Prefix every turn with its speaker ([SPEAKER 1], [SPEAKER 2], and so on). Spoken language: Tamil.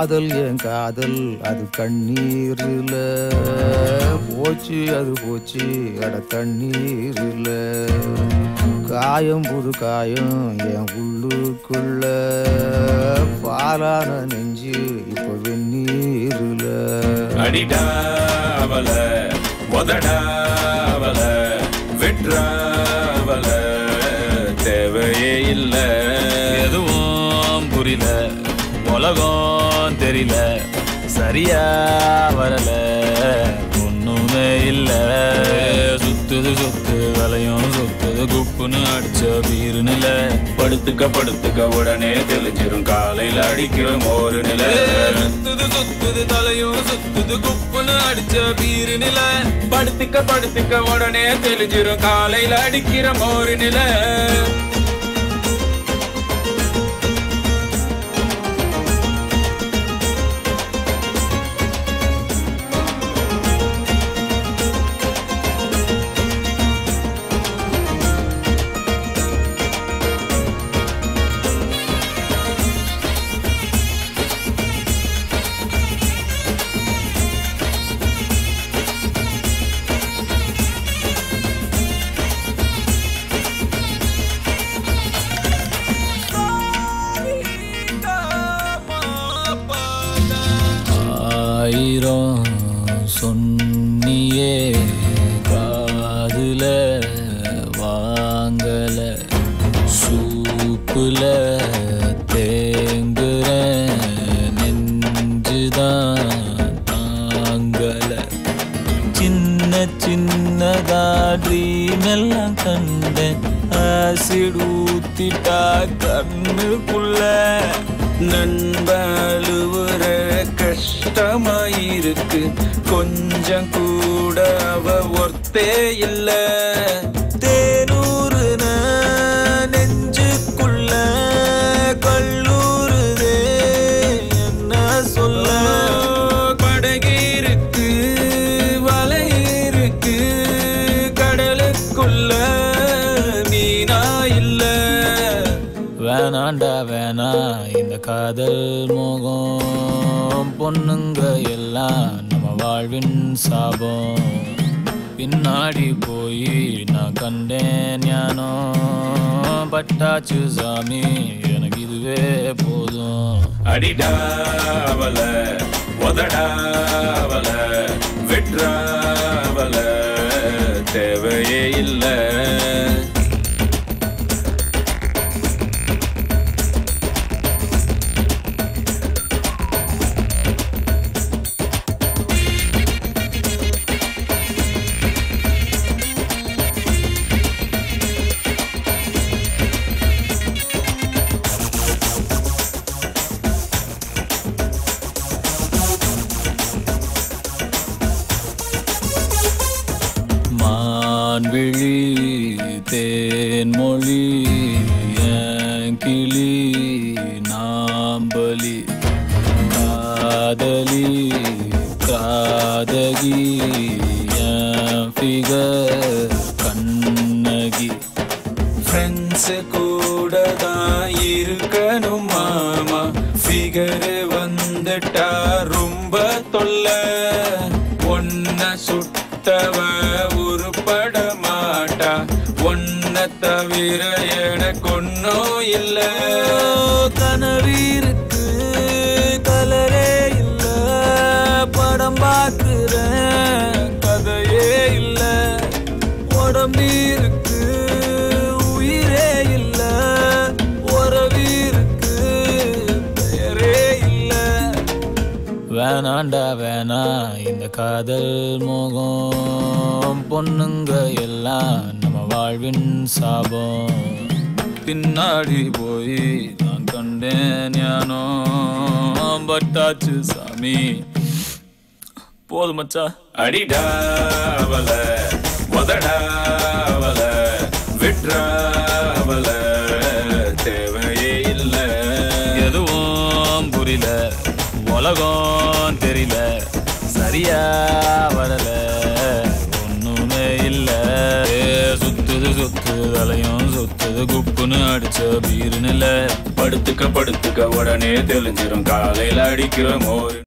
[SPEAKER 1] காதல் என் காதல் அது கண்ணீரில் போச்சு, அது போச்சு அட தண்ணீரில். காயம் புது காயம் என் உள்ளுக்குள்ள, பாலான நெஞ்சு இப்போ வெந்நீரில்.
[SPEAKER 2] அடிடா அவள உதடா அவள விட்றா அவள, தேவையே இல்ல. எதுவும் புரியல, உலகம் தெரியல, சரியா வரல, ஒண்ணுமே இல்ல. சுத்துது சுத்து வலையும் சுத்துது, குப்புன்னு அடிச்ச பீருநில. படுத்துக்க படுத்துக்க உடனே தெளிஞ்சிரும், காலையில அடிக்கிற மோரு நில. சுத்துது சுத்துது தலையும் சுத்துது, குப்புன்னு அடிச்ச பீருநில. படுத்துக்க படுத்துக்க உடனே தெளிஞ்சிரும், காலையில அடிக்கிற மோரு நில.
[SPEAKER 3] ஆயிரம் சொன்னியே காதுல வாங்கல, சூப்புல தேங்குற நெஞ்சுதான் தாங்கல. சின்ன சின்னதா ட்ரீம் எல்லாம் கண்டேன், ஆசிட் ஊத்திட்டா கண்ணுக்குள்ள. நண்பழுவுற கஷ்டமாயிருக்கு, கொஞ்சம் கூட அவ ஒர்த்தே இல்ல. தேனூறுன நெஞ்சுக்குள்ள கல்லூருதே என்ன சொல்ல. படகிருக்கு வலை இருக்கு, கடலுக்குள்ள மீனா இல்ல. வேணாண்டா வேணா இந்த காதல் மோகம், பொண்ணுங்க எல்லாம் நம்ம வாழ்வின் சாபம். பின்னாடி போய் நான் கண்டேன் ஞானோ, பட்டாச்சு சாமி எனக்கு இதுவே போதும்.
[SPEAKER 2] அடிடா அவள உதடா அவள விட்றா அவள, தேவையே இல்ல.
[SPEAKER 3] மான்விழி தேன்மொழி என் கிளி நாம்பலி, காதலி காதகி என் ஃபிகர் கண்ணகி. ஃப்ரெண்ட்ஸ் கூட தான் இருக்கணும் மாமா, ஃபிகர் வந்துட்டா ரொம்ப தொல்லை. ஒன்ன சுட்டவ உருப்பட மாட்டா, ஒன்ன தவிர எனக்கு ஒன்னும் இல்ல. கனவீருக்கு கலரே இல்ல, படம் பார்க்கிறேன் கதையே இல்ல. உடம்பீருக்கு உயிரே இல்ல, உறவீருக்கு பெயரே இல்ல. வேணாண்டா வேணா இந்த காதல் மோகம், பொண்ணுங்க எல்லாம் நம்ம வாழ்வின் சாபம். பின்னாடி போய் நான் கண்டேன் ஞானோ, பட்டாச்சு சாமி போதும் மச்சா.
[SPEAKER 2] அடிடா அவள உதடா அவள விட்றா அவள, தேவையே இல்ல.
[SPEAKER 3] எதுவும் புரியல, உலகம் தெரியல, சரியா வரல, ஒண்ணுமே இல்ல. சுத்துது சுத்து வலையும் சுத்து, ஏதோ குப்புன்னு அடிச்ச பீருன்னு இல்ல.
[SPEAKER 2] படுத்துக்க படுத்துக்க உடனே தெளிஞ்சிரும் காலையில அடிக்கிற மோர்.